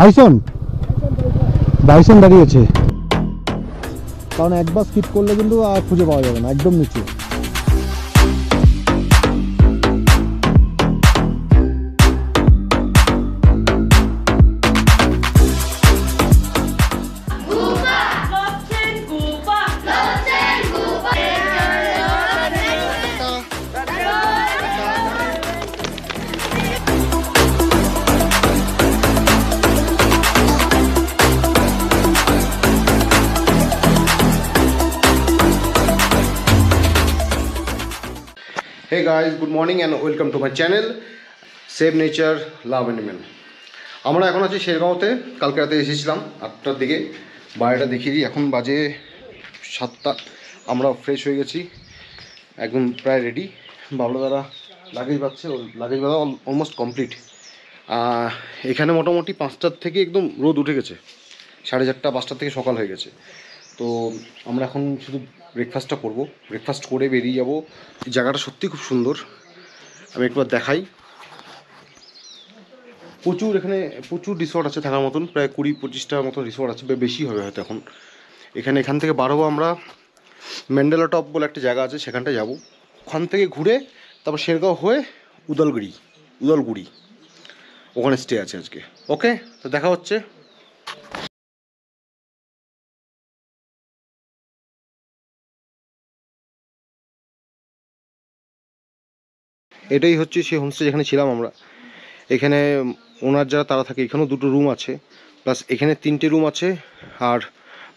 Bison bison দাঁড়িয়েছে, কারণ একবার স্কিপ করলে কিন্তু আর খুঁজে পাওয়া যাবে না, একদম নিচে। Hey guys, good morning and welcome to my channel Save Nature Love Animal। আমরা এখন আছি শেরগাঁওতে। কালকে রাতে এসেছিলাম 8টার দিকে। বাইরেটা দেখিয়ে দিই, এখন বাজে 7টা। আমরা ফ্রেশ হয়ে গেছি, একদম প্রায় রেডি। বাবলা দ্বারা লাগেজ পাচ্ছে, লাগেজ বাঁধা অলমোস্ট কমপ্লিট। এখানে মোটামুটি 5টার থেকে একদম রোদ উঠে গেছে, 4:30 5টার থেকে সকাল হয়ে গেছে। তো আমরা এখন শুধু ব্রেকফাস্টটা করব, ব্রেকফাস্ট করে বেরিয়ে যাব। জায়গাটা সত্যি খুব সুন্দর, আমি একবার দেখাই। এখানে প্রচুর রিসর্ট আছে থাকার মতন, প্রায় 20-25টার মতন রিসর্ট আছে, বেশি হবে হয়তো এখন। এখান থেকে বার হবো আমরা। ম্যান্ডেলা টপ বলে একটা জায়গা আছে, সেখানটায় যাব। ওখান থেকে ঘুরে তারপর শেরগাঁও হয়ে উদলগুড়ি ওখানে স্টে আছে আজকে। ওকে, তো দেখা হচ্ছে। এটাই হচ্ছে সেই হোমস্টে যেখানে ছিলাম আমরা। এখানে ওনার যারা তারা থাকে, এখানেও 2টো রুম আছে, প্লাস এখানে 3টে রুম আছে, আর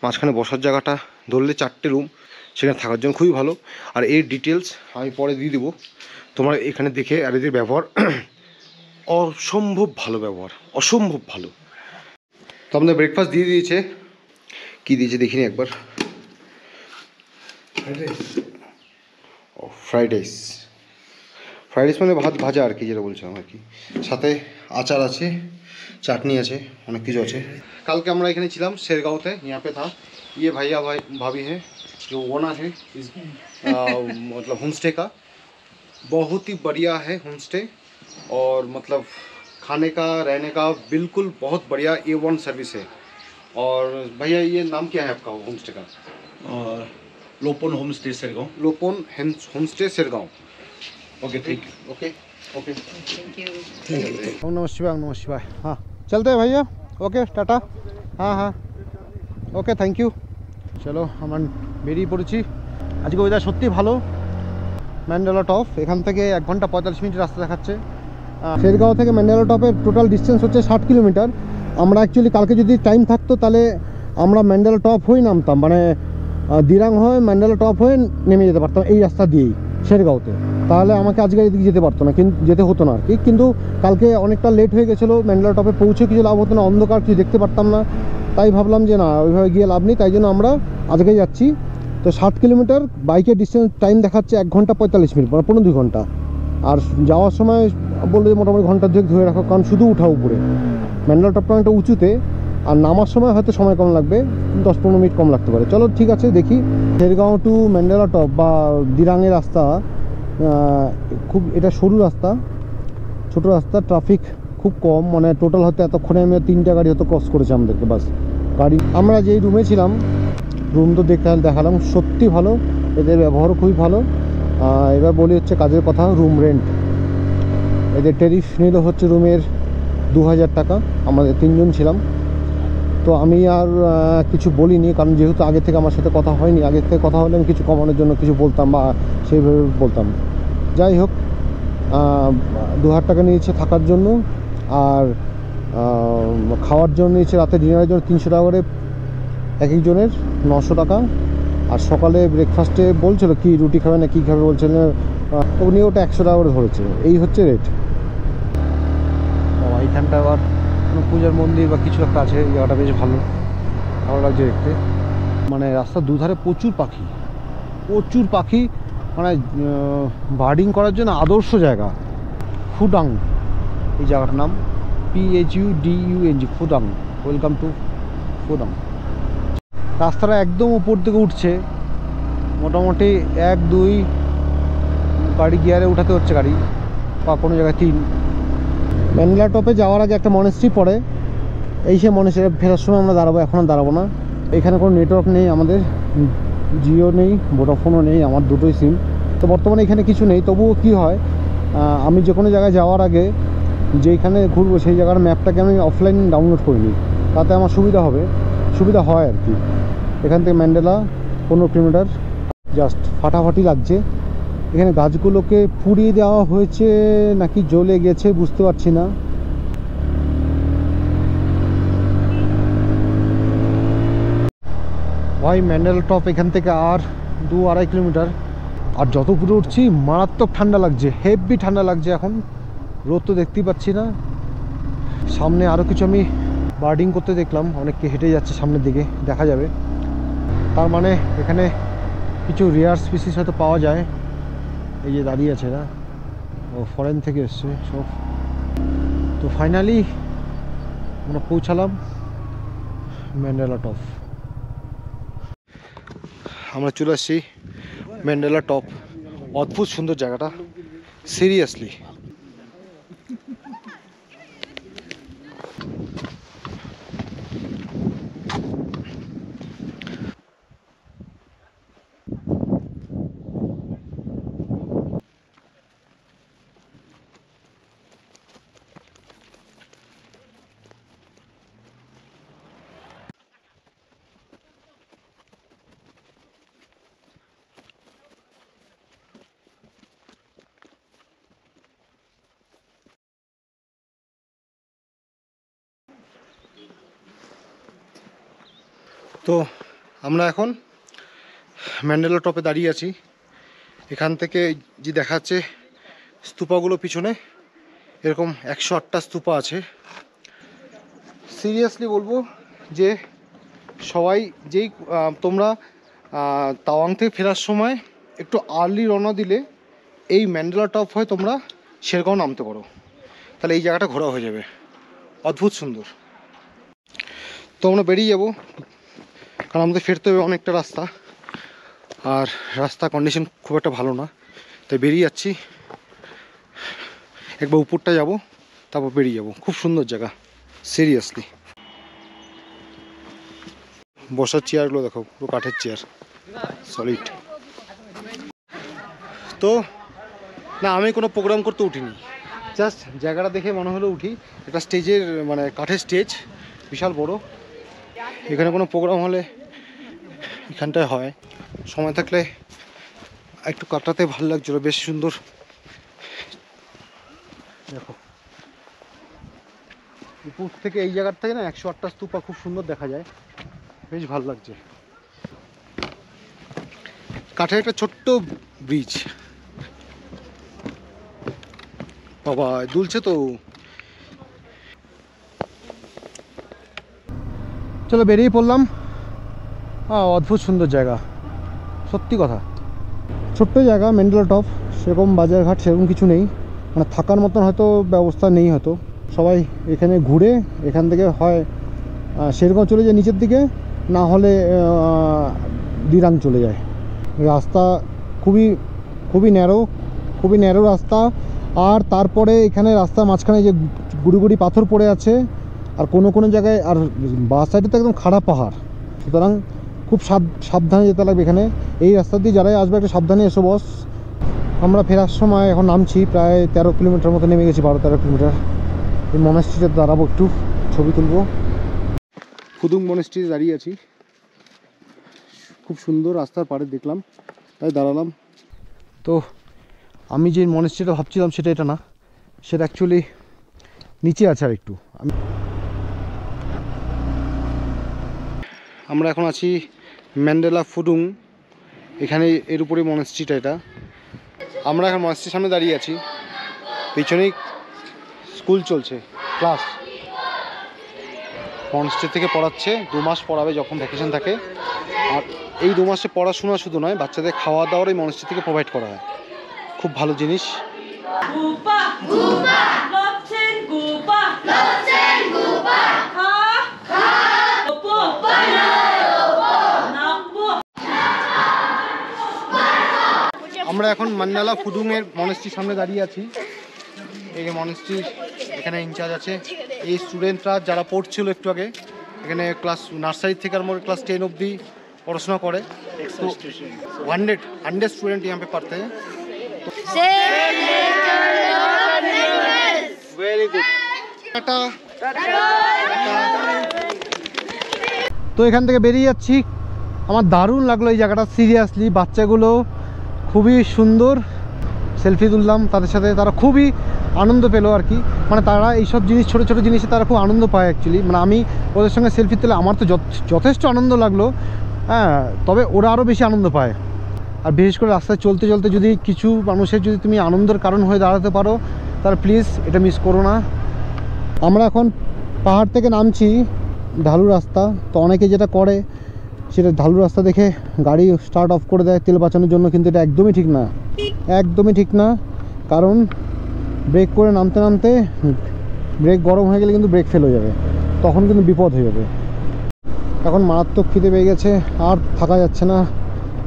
মাঝখানে বসার জায়গাটা ধরলে 4টে রুম, সেখানে থাকার জন্য খুবই ভালো। আর এর ডিটেলস আমি পরে দিয়ে দেবো, তোমরা এখানে দেখে। আর এদের ব্যবহার অসম্ভব ভালো, অসম্ভব ভালো। তো আমাদের ব্রেকফাস্ট দিয়ে দিয়েছে, কি দিয়েছে দেখিনি একবার। ফ্রাইড রাইস মানে ভাত ভাজা আর কি, যেটা বলছিলাম আর কি। সাথে আচার আছে, চাটনি আছে, অনেক কিছু আছে। কালকে আমরা এখানে ছিলাম शेरगांव यहाँ पे था। ये भैया भाभी है जो ओनर है इस मतलब होम स्टे का। बहुत ही बढ़िया है होम स्टे, और मतलब खाने का रहने का बिल्कुल बहुत बढ़िया A1 सर्विस है। और भैया ये नाम क्या है आपका होम स्टे का? Lopon home stay Shergaon. Lopon home stay Shergaon. Okay, ठीक। Okay okay, thank you. ओम नमः शिवाय। हाँ चलते हैं भैया, ओके टाटा। हाँ हाँ ওকে, থ্যাংক ইউ। চলো আমরা বেরিয়ে পড়েছি। আজকে ওয়েদার সত্যি ভালো। ম্যান্ডেলা টপ এখান থেকে 1 ঘন্টা 45 মিনিট রাস্তা দেখাচ্ছে। শেরগাঁও থেকে ম্যান্ডেলা টপের টোটাল ডিস্টেন্স হচ্ছে 60 কিলোমিটার। আমরা অ্যাকচুয়ালি কালকে যদি টাইম থাকতো তাহলে আমরা ম্যান্ডেলা টপ হয়ে নামতাম, মানে দিরাং হয়ে ম্যান্ডেলা টপ হয়ে নেমে যেতে পারতাম এই রাস্তা দিয়েই শেরগাঁওতে। তাহলে আমাকে আজকে এদিকে যেতে পারতো না, কিন্তু যেতে হতো না আর কি। কিন্তু কালকে অনেকটা লেট হয়ে গেছিলো, ম্যান্ডেলা টপে পৌঁছে কিছু লাভ হতো না, অন্ধকার কিছু দেখতে পারতাম না। তাই ভাবলাম যে না, ওইভাবে গিয়ে লাভ নেই, তাই জন্য আমরা আজকে যাচ্ছি। তো 60 কিলোমিটার বাইকের ডিস্টেন্স টাইম দেখাচ্ছে 1 ঘন্টা 45 মিনিট, মানে 15-2 ঘন্টা। আর যাওয়ার সময় বললো যে মোটামুটি ঘন্টা 2 ধরে রাখো, কারণ শুধু উঠা উপরে। ম্যান্ডেলা টপটা অনেকটা উঁচুতে, আর নামার সময় হয়তো সময় কম লাগবে, 10-15 মিনিট কম লাগতে পারে। চলো ঠিক আছে, দেখি। শেরগাঁও টু ম্যান্ডেলা টপ বা দিরাংয়ের রাস্তা খুব, এটা সরু রাস্তা, ছোটো রাস্তা, ট্রাফিক খুব কম, মানে টোটাল হয়তো এতক্ষণে আমি 3টা গাড়ি হয়তো ক্রস করেছে আমাদেরকে, বাস গাড়ি। আমরা যেই রুমে ছিলাম, রুম তো দেখালাম, সত্যি ভালো, এদের ব্যবহারও খুবই ভালো। এবার বলি হচ্ছে কাজের কথা। রুম রেন্ট এদের ট্যারিফ নিল হচ্ছে রুমের 2000 টাকা। আমাদের 3 জন ছিলাম, তো আমি আর কিছু বলিনি, কারণ যেহেতু আগে থেকে আমার সাথে কথা হয়নি। আগে থেকে কথা হলে আমি কিছু কমানোর জন্য কিছু বলতাম বা সেইভাবে বলতাম। যাই হোক, 2000 টাকা নিয়েছে থাকার জন্য, আর খাওয়ার জন্য নিয়েছে, রাতে ডিনারের জন্য 300 টাকা করে এক একজনের, 900 টাকা। আর সকালে ব্রেকফাস্টে বলছিল কি রুটি খাবে না কী খাবে বলছিল, তো উনি ওটা 100 টাকা করে ধরেছে। এই হচ্ছে রেট। এইখানটা আবার কোনো পূজার মন্দির বা কিছু একটা আছে, জায়গাটা বেশ ভালো লাগছে দেখতে। মানে রাস্তার দুধারে প্রচুর পাখি, মানে বার্ডিং করার জন্য আদর্শ জায়গা। ফুডাং এই জায়গাটার নাম, PHUDUNG, Phudung. Welcome to Phudung. রাস্তাটা একদম উপর দিকে উঠছে, মোটামুটি 1-2 গাড়ি গিয়ারে উঠাতে হচ্ছে গাড়ি, বা কোনো জায়গায় 3। ম্যান্ডেলা টপে যাওয়ার আগে একটা মনেস্ট্রি পড়ে, এই সে মনে ফেরার সময় আমরা দাঁড়াবো, এখন আর দাঁড়াবো না। এখানে কোনো নেটওয়ার্ক নেই আমাদের, জিও নেই, ভোডাফোনও নেই, আমার দুটোই সিম। তো বর্তমানে এখানে কিছু নেই। তবুও কি হয়, আমি যে কোনো জায়গায় যাওয়ার আগে যেখানে ঘুরবো সেই জায়গার ম্যাপটাকে আমি অফলাইন ডাউনলোড করে নিই, তাতে আমার সুবিধা হয় আর কি। এখান থেকে ম্যান্ডেলা 15 কিলোমিটার, জাস্ট ফাটাফাটি লাগছে। এখানে গাছগুলোকে পুড়িয়ে দেওয়া হয়েছে নাকি জ্বলে গেছে বুঝতে পারছি না। ভাই ম্যান্ডেলা টপ এখান থেকে আর 2-2.5 কিলোমিটার। আর যত উপরে উঠছি মারাত্মক ঠান্ডা লাগছে, হেভি ঠান্ডা লাগছে। এখন রোদ তো দেখতেই পাচ্ছি না। সামনে আরও কিছু আমি বার্ডিং করতে দেখলাম, অনেককে হেঁটে যাচ্ছে সামনের দিকে, দেখা যাবে। তার মানে এখানে কিছু রেয়ার স্পিসিস হয়তো পাওয়া যায়। এই যে দাঁড়িয়ে আছে না, ও ফরেন থেকে এসছে সব। তো ফাইনালি আমরা পৌঁছালাম ম্যান্ডেলা টপ। আমরা চলে আসছি ম্যান্ডেলা টপ। অদ্ভুত সুন্দর জায়গাটা, সিরিয়াসলি। তো আমরা এখন ম্যান্ডেলা টপে দাঁড়িয়ে আছি। এখান থেকে যে দেখাচ্ছে স্তূপাগুলো পিছনে, এরকম 108টা স্তূপা আছে। সিরিয়াসলি বলবো যে সবাই যেই তোমরা তাওয়াং থেকে ফেরার সময় একটু আর্লি রওনা দিলে এই ম্যান্ডেলা টপ হয়ে তোমরা শেরগাঁও নামতে পারো, তাহলে এই জায়গাটা ঘোরা হয়ে যাবে। অদ্ভুত সুন্দর। তো আমরা বেরিয়ে যাবো, কারণ আমাদের ফিরতে হবে অনেকটা রাস্তা, আর রাস্তা কন্ডিশন খুব একটা ভালো না, তাই বেরিয়ে যাচ্ছি। একবার উপরটা যাব, তারপর বেরিয়ে যাব। খুব সুন্দর জায়গা সিরিয়াসলি। বসার চেয়ারগুলো দেখো, পুরো কাঠের চেয়ার, সলিড। তো না, আমি কোনো প্রোগ্রাম করতে উঠিনি, জাস্ট জায়গাটা দেখে মনে হলো উঠি। একটা স্টেজের মানে কাঠের স্টেজ, বিশাল বড়। এখানে কোনো প্রোগ্রাম হলে এখানটায় হয়। সময় থাকলে একটু কাটাতে ভালো লাগছিলো, বেশ সুন্দর। দেখো উপর থেকে, এই জায়গার থেকে না 108টা স্তূপা খুব সুন্দর দেখা যায়, বেশ ভালো লাগছে। কাঠের একটা ছোট্ট ব্রিজ, বাবা দুলছে তো। চলো বেরিয়ে পড়লাম। অদ্ভুত সুন্দর জায়গা, সত্যি কথা। ছোট্ট জায়গা ম্যান্ডেলা টপ, সেরকম বাজারঘাট সেরকম কিছু নেই, মানে থাকার মতন হয়তো ব্যবস্থা নেই। হয়তো সবাই এখানে ঘুরে এখান থেকে হয় শেরগাঁও চলে যায় নিচের দিকে, না হলে দিরাং চলে যায়। রাস্তা খুবই ন্যারো রাস্তা। আর তারপরে এখানে রাস্তার মাঝখানে যে গুড়ি পাথর পড়ে আছে, আর কোনো জায়গায় আর বাস সাইডে তো একদম খাড়া পাহাড়, সুতরাং খুব সাবধানে যেতে লাগবে এখানে। এই রাস্তা দিয়ে যারাই আসবে একটু সাবধানে এসো বস। আমরা ফেরার সময় এখন নামছি, প্রায় 13 কিলোমিটার মতো নেমে গেছি, 12-13 কিলোমিটার। এই মনেস্ট্রিতে দাঁড়াবো, একটু ছবি তুলবো। ফুদুং মনেস্ট্রিতে দাঁড়িয়ে আছি, খুব সুন্দর রাস্তার পাড়ে দেখলাম, তাই দাঁড়ালাম। তো আমি যে মনেস্ট্রিটা ভাবছিলাম সেটা এটা না, সেটা অ্যাকচুয়ালি নিচে আছে আর একটু। আমরা এখন আছি ম্যান্ডেলা ফুদুং, এখানে এর উপরে মনেস্ট্রিটা এটা। আমরা এখন মনেস্ট্রির সামনে দাঁড়িয়ে আছি, পিছনেই স্কুল চলছে, ক্লাস। মনেস্ট্রি থেকে পড়াচ্ছে, 2 মাস পড়াবে যখন ভ্যাকেশন থাকে। আর এই 2 মাসে পড়াশোনা শুধু নয়, বাচ্চাদের খাওয়া দাওয়ার এই মনেস্ট্রি থেকে প্রোভাইড করা হয়, খুব ভালো জিনিস। আমরা এখন ম্যান্ডেলা ফুদুং এর মনেস্ট্রির সামনে দাঁড়িয়ে আছি। এই মনেস্ট্রি, এখানে ইনচার্জ আছে, এই স্টুডেন্টরা যারা পড়ছিল একটু আগে এখানে ক্লাস নার্সারি থেকে আর ক্লাस 10 অবধি পড়াশোনা করে। तो 100 स्टूडेंट यहाँ पे पढ़ते हैं। Very good. टाटा। তো এখান থেকে বেরিয়ে যাচ্ছি। আমার দারুণ লাগলো এই জায়গাটা, সিরিয়াসলি। বাচ্চাগুলো খুবই সুন্দর, সেলফি তুললাম তাদের সাথে, তারা খুবই আনন্দ পেলো আর কি। মানে তারা এইসব জিনিস, ছোটো ছোটো জিনিসে তারা খুব আনন্দ পায় অ্যাকচুয়ালি। মানে আমি ওদের সঙ্গে সেলফি তুলে আমার তো যথেষ্ট আনন্দ লাগলো, হ্যাঁ, তবে ওরা আরও বেশি আনন্দ পায়। আর বিশেষ করে রাস্তায় চলতে চলতে যদি কিছু মানুষের যদি তুমি আনন্দের কারণ হয়ে দাঁড়াতে পারো তাহলে প্লিজ এটা মিস করো না। আমরা এখন পাহাড় থেকে নামছি, ঢালু রাস্তা। তো অনেকে যেটা করে সেটা ঢালু রাস্তা দেখে গাড়ি স্টার্ট অফ করে দেয় তেল বাঁচানোর জন্য, কিন্তু এটা একদমই ঠিক না, একদমই ঠিক না। কারণ ব্রেক করে নামতে নামতে ব্রেক গরম হয়ে গেলে কিন্তু ব্রেক ফেল হয়ে যাবে, তখন কিন্তু বিপদ হয়ে যাবে। এখন মারাত্মক খিদে পেয়ে গেছে, আর থাকা যাচ্ছে না।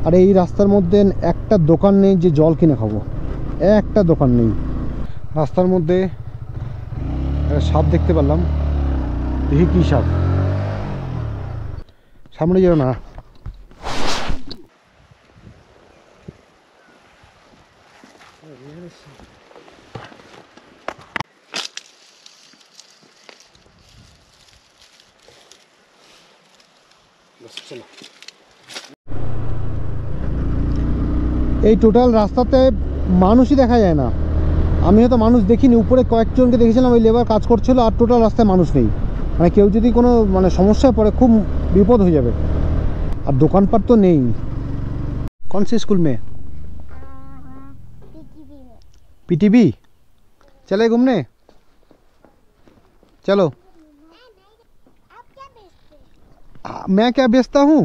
আর এই রাস্তার মধ্যে একটা দোকান নেই যে জল কিনে খাবো, একটা দোকান নেই। রাস্তার মধ্যে সাপ দেখতে পারলাম, দেখি কী সাপ, সামনে যেও না। এই টোটাল রাস্তাতে মানুষই দেখা যায় না। আমি হয়তো মানুষ দেখিনি, উপরে কয়েকজনকে দেখেছিলাম ওই লেবার কাজ করছিল, আর টোটাল রাস্তায় মানুষ নেই। মানে কেউ যদি কোনো মানে সমস্যায় পড়ে খুব বিপদ হয়ে যাবে। আর দোকানপাট তো নেই। कौन से स्कूल में? पीटीबी। चले घूमने? चलो। मैं क्या बेचता हूँ?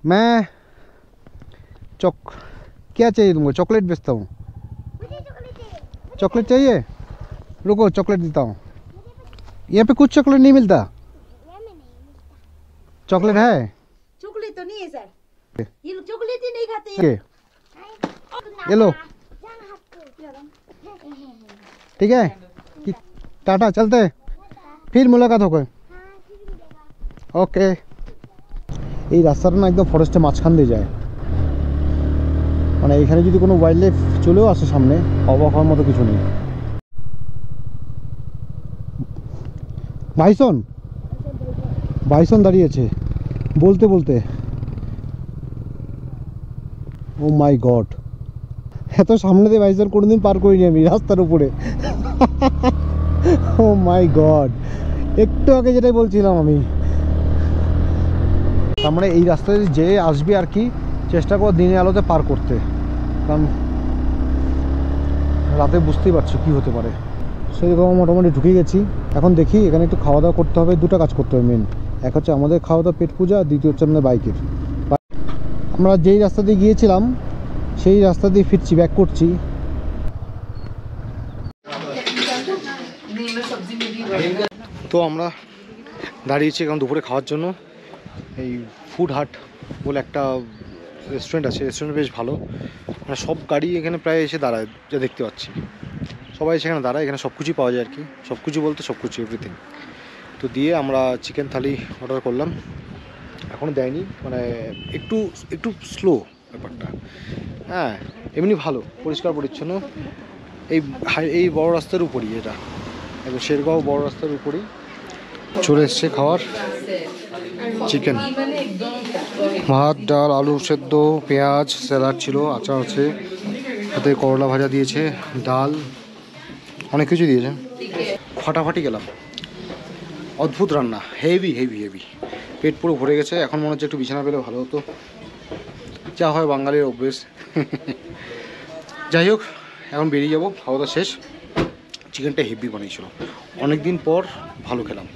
मैं क्या चाहिए तुमको? चॉकलेट बेचता हूँ। चॉकलेट चाहिए? रुको चॉकलेट देता हूँ। यहाँ पे कुछ चॉकलेट नहीं मिलता? चॉकलेट है? चॉकलेट तो नहीं है सर, ये लोग चॉकलेट ही नहीं खाते हैं। ये लो, ठीक है, टाटा, चलते हैं, फिर मुलाकात होगा। ओके। এই রাস্তাটা না একদম ফরেস্টের মাঝখান দিয়ে যায়। মানে এখানে যদি কোনো ওয়াইল্ড লাইফ চলেও আসে সামনে, অবাক হওয়ার মতো কিছু নেই। বাইসন, বাইসন দাঁড়িয়েছে বলতে বলতে। ও মাই গড, এত সামনে দিয়ে বাইসন কোনোদিন পার করিনি আমি রাস্তার উপরে। ও মাই গড, একটু আগে যেটাই বলছিলাম আমি। তার মানে এই রাস্তায় যে আসবে আর কি, চেষ্টা করো দিনের আলোতে পার করতে, কারণ রাতে বুঝতেই পারছো কী হতে পারে। সেরকম মোটামুটি ঢুকে গেছি। এখন দেখি এখানে একটু খাওয়া দাওয়া করতে হবে। দুটো কাজ করতে হবে মেন, এক হচ্ছে আমাদের খাওয়া দাওয়া পেট পূজা, দ্বিতীয় হচ্ছে আমাদের বাইকের। আমরা যেই রাস্তা দিয়ে গিয়েছিলাম সেই রাস্তা দিয়ে ফিরছি, ব্যাক করছি। তো আমরা দাঁড়িয়েছি এখন দুপুরে খাওয়ার জন্য। এই ফুড হাট বলে একটা রেস্টুরেন্ট আছে, রেস্টুরেন্ট বেশ ভালো। মানে সব গাড়ি এখানে প্রায় এসে দাঁড়ায়, যা দেখতে পাচ্ছি সবাই সেখানে দাঁড়ায়। এখানে সব কিছুই পাওয়া যায় আর কি, সব কিছু বলতে সব কিছু, এভরিথিং। তো দিয়ে আমরা চিকেন থালি অর্ডার করলাম, এখনও দেয়নি, মানে একটু একটু স্লো ব্যাপারটা। হ্যাঁ, এমনি ভালো, পরিষ্কার পরিচ্ছন্ন। এই বড় রাস্তার উপরই, এটা একদম শেরগাঁও বড় রাস্তার উপরই চলে এসছে খাওয়ার। চিকেন, ভাত, ডাল, আলু সেদ্ধ, পেঁয়াজ, স্যালাড ছিল, আচার আছে, সাথে করলা ভাজা দিয়েছে, ডাল, অনেক কিছু দিয়েছে। ফাটাফাটি গেলাম, অদ্ভুত রান্না, হেভি হেভি হেভি। পেট পুরো ভরে গেছে। এখন মনে হচ্ছে একটু বিছানা পেলে ভালো হতো, যা হয় বাঙালির অভ্যেস। যাই হোক, এখন বেরিয়ে যাবো, খাওয়া দাওয়া শেষ। চিকেনটা হেভি বানিয়েছিল, অনেক দিন পর ভালো খেলাম।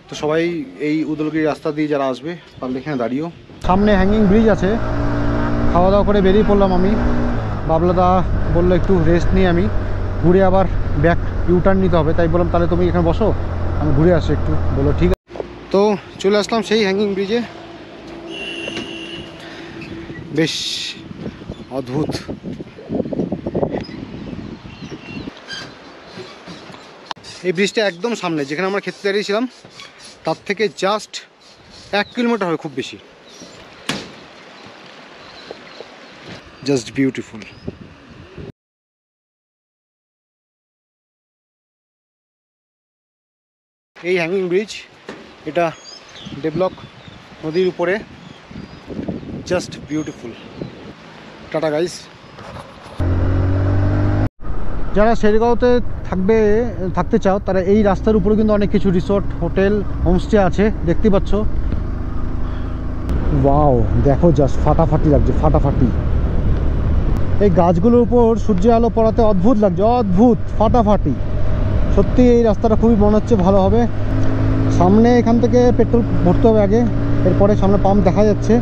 তো সবাই এই উদলগিরি রাস্তা দিয়ে যারা আসবে পারলে এখানে দাঁড়িয়েও। সামনে হ্যাঙ্গিং ব্রিজ আছে, খাওয়া দাওয়া করে বেরিয়ে পড়লাম আমি। বাবলাদা বললো একটু রেস্ট নিয়ে আমি ঘুরে আবার ব্যাক ইউটার্ন নিতে হবে, তাই বললাম তাহলে তুমি এখানে বসো, আমি ঘুরে আসি একটু। বললো ঠিক আছে। তো চলে আসলাম সেই হ্যাঙ্গিং ব্রিজে, বেশ অদ্ভুত। এই ব্রিজটা একদম সামনে, যেখানে আমরা খেতে দাঁড়িয়েছিলাম তার থেকে জাস্ট 1 কিলোমিটার হবে খুব বেশি। Just beautiful. এই হ্যাঙ্গিং ব্রিজ, এটা ডেভলক নদীর উপরে, জাস্ট বিউটিফুল। Tata guys. যারা শেরগাঁওতে থাকতে চাও তারা এই রাস্তার উপরে কিন্তু অনেক কিছু রিসোর্ট, হোটেল, হোমস্টে আছে, দেখতে পাচ্ছ। ওয়াও, দেখো জাস্ট ফাটাফাটি লাগছে, ফাটাফাটি। এই গাছগুলোর উপর সূর্যের আলো পড়াতে অদ্ভুত লাগছে, অদ্ভুত ফাটাফাটি। সত্যি এই রাস্তাটা খুবই মনে হচ্ছে ভালো হবে। সামনে এখান থেকে পেট্রোল ভরতে হবে আগে, এরপরে সামনে পাম্প দেখা যাচ্ছে।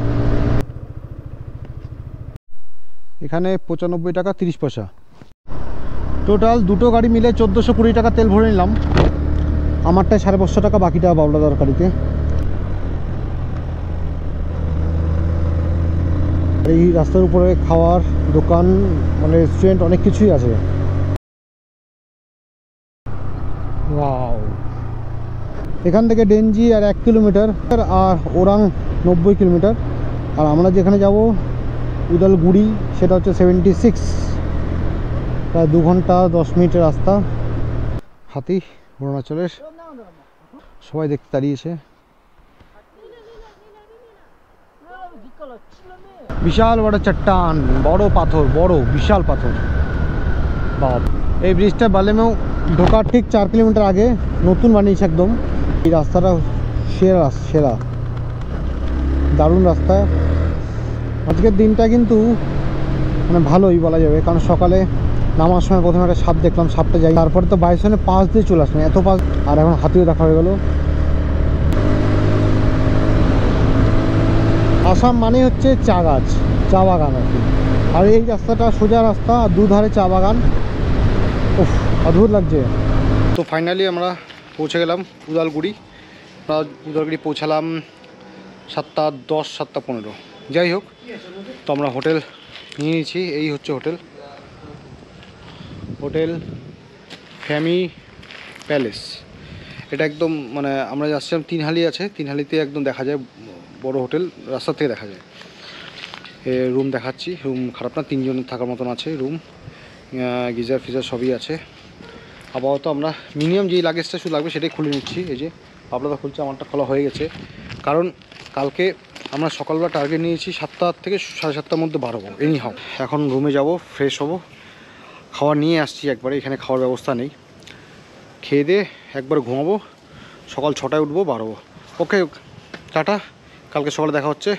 এখানে 95 টাকা 30 পয়সা। টোটাল দুটো গাড়ি মিলে 1420 টাকা তেল ভরে নিলাম। আমারটায় 550 টাকা, বাকিটা বাবলা তরকারিতে। এই রাস্তার উপরে খাওয়ার দোকান, মানে রেস্টুরেন্ট, অনেক কিছুই আছে। ওয়াও। এখান থেকে ডেনজি আর 1 কিলোমিটার, আর ওরাং 90 কিলোমিটার। আর আমরা যেখানে যাব উদালগুড়ি, সেটা হচ্ছে 76, প্রায় 2 ঘন্টা 10 মিনিটের রাস্তা। হাতি অরুণাচলের, সবাই দেখতে দাঁড়িয়েছে। বিশাল বড় চট্টান, বড় পাথর, বড় বিশাল পাথর। বাপ। এই ব্রিজটা বালেমেও ঢোকার ঠিক 4 কিলোমিটার আগে নতুন বানিয়েছে একদম। এই রাস্তাটা সেরা, দারুণ রাস্তা। আজকের দিনটা কিন্তু মানে ভালোই বলা যাবে, কারণ সকালে নামার সময় প্রথমে একটা সাপ দেখলাম, সাপটা যাই, তারপরে তো বাইসনে পাশ দিয়ে চলে আসলাম, এত পাশ, আর এখন হাতিও দেখা হয়ে গেল। আসাম মানে হচ্ছে চা গাছ, চা বাগান আর কি। আর এই রাস্তাটা সোজা রাস্তা, আর দুধারে চা বাগান। উফ, অদ্ভুত লাগছে। তো ফাইনালি আমরা পৌঁছে গেলাম উদালগুড়ি। আমরা উদালগুড়ি পৌঁছালাম 7:10, 7:15। যাই হোক, তো আমরা হোটেল নিয়ে নিয়েছি। এই হচ্ছে হোটেল ফ্যামি প্যালেস। এটা একদম মানে আমরা যাচ্ছিলাম, 3হালি আছে, 3হালিতে একদম দেখা যায় বড় হোটেল, রাস্তা থেকে দেখা যায়। রুম দেখাচ্ছি, রুম খারাপ না, 3 জন থাকার মতন আছে রুম, গিজার ফিজার সবই আছে। আপাতত আমরা মিনিমাম যেই লাগেজটা শুধু লাগবে সেটাই খুলে নিচ্ছি। এই যে আপনারা খুলছে, আমারটা খোলা হয়ে গেছে, কারণ কালকে আমরা সকালবেলা টার্গেট নিয়েছি 7টা থেকে 7:30টার মধ্যে বার হবো এনি হাও। এখন রুমে যাব, ফ্রেশ হব, খাওয়া নিয়ে আসছি একবারে, এখানে খাওয়ার ব্যবস্থা নেই। খেয়ে দিয়ে একবার ঘুমাবো, সকাল 6টায় উঠবো, বার হবো। ওকে, টাটা, কালকে সকালে দেখা হচ্ছে।